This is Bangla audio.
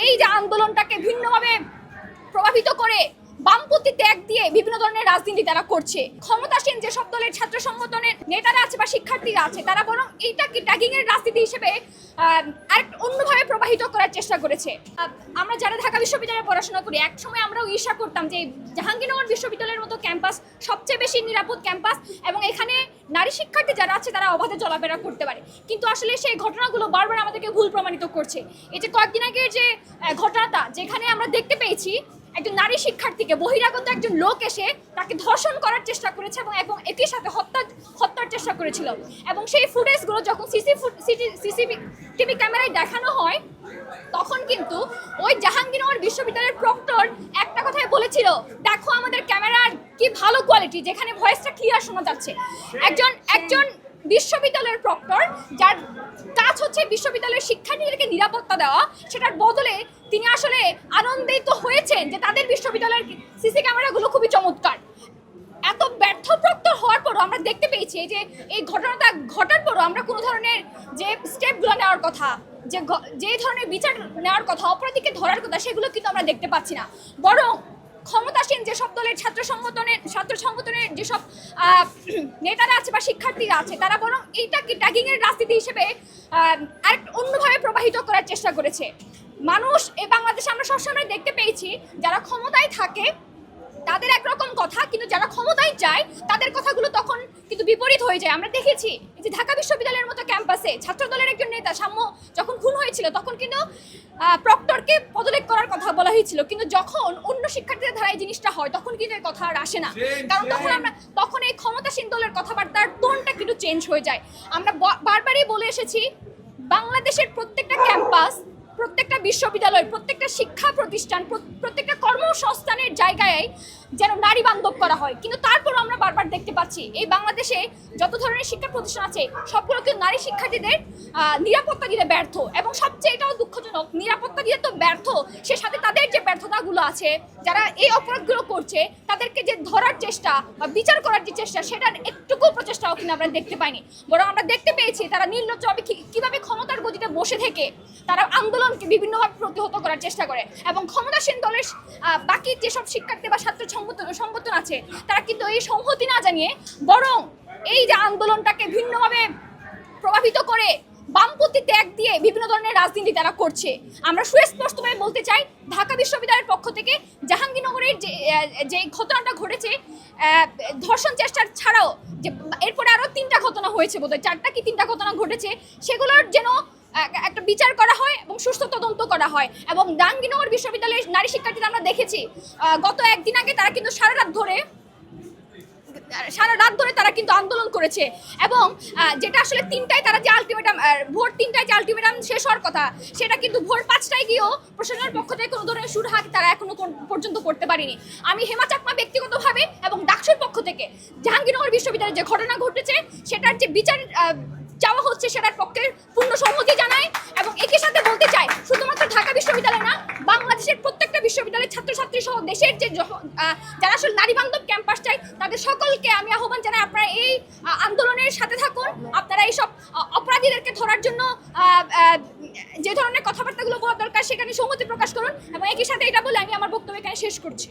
এই যে আন্দোলনটাকে ভিন্নভাবে প্রভাবিত করে বামপন্থী ত্যাগ দিয়ে বিভিন্ন ধরনের রাজনীতি তারা করছে। ক্ষমতাসীন যেসব দলের ছাত্র সংগঠনের নেতারা আছে বা শিক্ষার্থীরা আছে তারা বরং এইটাকে ট্যাগিং এর রাজনীতি হিসেবে আরেক অন্যভাবে প্রবাহিত করার চেষ্টা করেছে। আমরা যারা ঢাকা বিশ্ববিদ্যালয়ে পড়াশোনা করি এক সময় আমরাও ঈর্ষা করতাম যে জাহাঙ্গীরনগর বিশ্ববিদ্যালয়ের মতো ক্যাম্পাস সবচেয়ে বেশি নিরাপদ ক্যাম্পাস এবং এখানে নারী শিক্ষার্থী যারা আছে তারা অবাধে চলাফেরা করতে পারে, কিন্তু আসলে সেই ঘটনাগুলো বারবার আমাদেরকে ভুল প্রমাণিত করছে। এই যে কয়েকদিন আগের যে ঘটনাটা যেখানে আমরা দেখতে পেয়েছি একজন নারী শিক্ষার্থীকে বহিরাগত একজন লোক এসে তাকে ধর্ষণ করার চেষ্টা করেছে এবং একই সাথে হত্যার চেষ্টা করেছিল, এবং সেই ফুটেজগুলো যখন সিসিটিভি ক্যামেরায় দেখানো হয় তখন কিন্তু ওই জাহাঙ্গীরনগর বিশ্ববিদ্যালয়ের প্রক্টর একটা কথাই বলেছিল, দেখো আমাদের ক্যামেরার কি ভালো কোয়ালিটি, যেখানে ভয়েসটা ক্লিয়ার শোনা যাচ্ছে। একজন বিশ্ববিদ্যালয়ের প্রক্টর যার কাজ হচ্ছে বিশ্ববিদ্যালয়ের শিক্ষার্থীদেরকে নিরাপত্তা দেওয়া, সেটার বদলে তিনি আসলে আনন্দিত হয়েছেন যে তাদের বিশ্ববিদ্যালয়ের সিসি ক্যামেরাগুলো খুবই চমৎকার। এত ব্যর্থ প্রক্টর হওয়ার পরও আমরা দেখতে পেয়েছি যে এই ঘটনাটা ঘটার পরও আমরা কোনো ধরনের যে স্টেপগুলো নেওয়ার কথা, যে ধরনের বিচার নেওয়ার কথা, অপরাধীকে ধরার কথা, সেগুলো কিন্তু আমরা দেখতে পাচ্ছি না। বরং ক্ষমতাসীন যেসব দলের ছাত্র সংগঠনের যেসব নেতারা আছে বা শিক্ষার্থীরা আছে তারা বরং এইটাকে ট্যাগিং এর রাজনীতি হিসেবে আরেক অন্যভাবে প্রবাহিত করার চেষ্টা করেছে। মানুষ এই বাংলাদেশে আমরা সবসময় দেখতে পেয়েছি যারা ক্ষমতায় থাকে তাদের একরকম কথা, কিন্তু যারা ক্ষমতায় যায় তাদের কথাগুলো তখন কিন্তু বিপরীত হয়ে যায়। আমরা দেখেছি যে ঢাকা বিশ্ববিদ্যালয়ের মতো ক্যাম্পাসে ছাত্র দলের একজন নেতা সাম্য যখন খুন হয়েছিল তখন কিন্তু প্রক্টরকে পদত্যাগ করার কথা বলা হয়েছিল, কিন্তু যখন অন্য শিক্ষার্থীদের ধারা এই জিনিসটা হয় তখন কিন্তু এই কথা আর আসে না, কারণ তখন এই ক্ষমতাসীন দলের কথাবার্তার টোনটা কিন্তু চেঞ্জ হয়ে যায়। আমরা বারবারই বলে এসেছি বাংলাদেশের প্রত্যেকটা ক্যাম্পাস, প্রত্যেকটা বিশ্ববিদ্যালয়, প্রত্যেকটা শিক্ষা প্রতিষ্ঠান, প্রত্যেকটা কর্মসংস্থানের জায়গায় যেন নারী বান্ধব করা হয়, কিন্তু তারপরও আমরা বারবার দেখতে পাচ্ছি এই বাংলাদেশে যত ধরনের শিক্ষা প্রতিষ্ঠান আছে সবগুলো কিন্তু নারী শিক্ষার্থীদের নিরাপত্তা দিতে ব্যর্থ, এবং সবচেয়ে এটাও দুঃখজনক নিরাপত্তা দিতে তো ব্যর্থ, সে সাথে তাদের যে ব্যর্থতাগুলো আছে যারা এই অপরাধগুলো করছে তাদেরকে যে ধরার চেষ্টা বা বিচার করার যে চেষ্টা সেটার একটুকু প্রচেষ্টাও কিন্তু আমরা দেখতে পাইনি। বরং আমরা দেখতে পেয়েছি তারা নির্লজ্জভাবে কীভাবে ক্ষমতার গতিতে বসে থেকে তারা আন্দোলনকে বিভিন্নভাবে প্রতিহত করার চেষ্টা করে, এবং ক্ষমতাসীন দলের বাকি যেসব শিক্ষার্থী বা ছাত্র সংগঠন আছে তারা কিন্তু এই সংহতি না জানিয়ে বরং এই যে আন্দোলনটাকে ভিন্নভাবে প্রভাবিত করে বামপন্থী ত্যাগ দিয়ে বিভিন্ন ধরনের রাজনীতি তারা করছে। আমরা সুস্পষ্টভাবে বলতে চাই ঢাকা বিশ্ববিদ্যালয়ের পক্ষ থেকে জাহাঙ্গীরনগরের যে ঘটনাটা ঘটেছে ধর্ষণ চেষ্টার ছাড়াও যে এরপরে আরও 3টা ঘটনা হয়েছে, বোধহয় 4টা কি 3টা ঘটনা ঘটেছে, সেগুলোর যেন একটা বিচার করা হয় এবং সুস্থ তদন্ত করা হয়। এবং জাহাঙ্গীরনগর বিশ্ববিদ্যালয়ের নারী শিক্ষার্থীরা আমরা দেখেছি গত একদিন আগে তারা কিন্তু সারা রাত ধরে তারা কিন্তু আন্দোলন করেছে, এবং যেটা আসলে 3টায় তারা যে আলটিমেটাম ভোর 3টায় যে আলটিমেটাম শেষ হওয়ার কথা সেটা কিন্তু ভোর 5টায় গিয়েও প্রশাসনের পক্ষ থেকে কোনো ধরনের সুরাহা তারা এখনো পর্যন্ত করতে পারেনি। আমি হেমা চাকমা ব্যক্তিগতভাবে এবং ডাকসুর পক্ষ থেকে জাহাঙ্গীরনগর বিশ্ববিদ্যালয়ে যে ঘটনা ঘটেছে সেটার যে বিচার চাওয়া হচ্ছে সেটার পক্ষে পূর্ণ সম্মতি জানায়, এবং একই সাথে বলতে চাই শুধুমাত্র ঢাকা বিশ্ববিদ্যালয় না বাংলাদেশের প্রত্যেকটা বিশ্ববিদ্যালয়ের ছাত্রছাত্রী সহ দেশের যে যারা আসলে নারী বান্ধব ক্যাম্পাস চাই তাদের সকলকে আমি আহ্বান জানাই আপনারা এই আন্দোলনের সাথে থাকুন, আপনারা এইসব অপরাধীদেরকে ধরার জন্য যে ধরনের কথাবার্তাগুলো বলা দরকার সেখানে সম্মতি প্রকাশ করুন, এবং একই সাথে এটা বলে আমি আমার বক্তব্য এখানে শেষ করছি।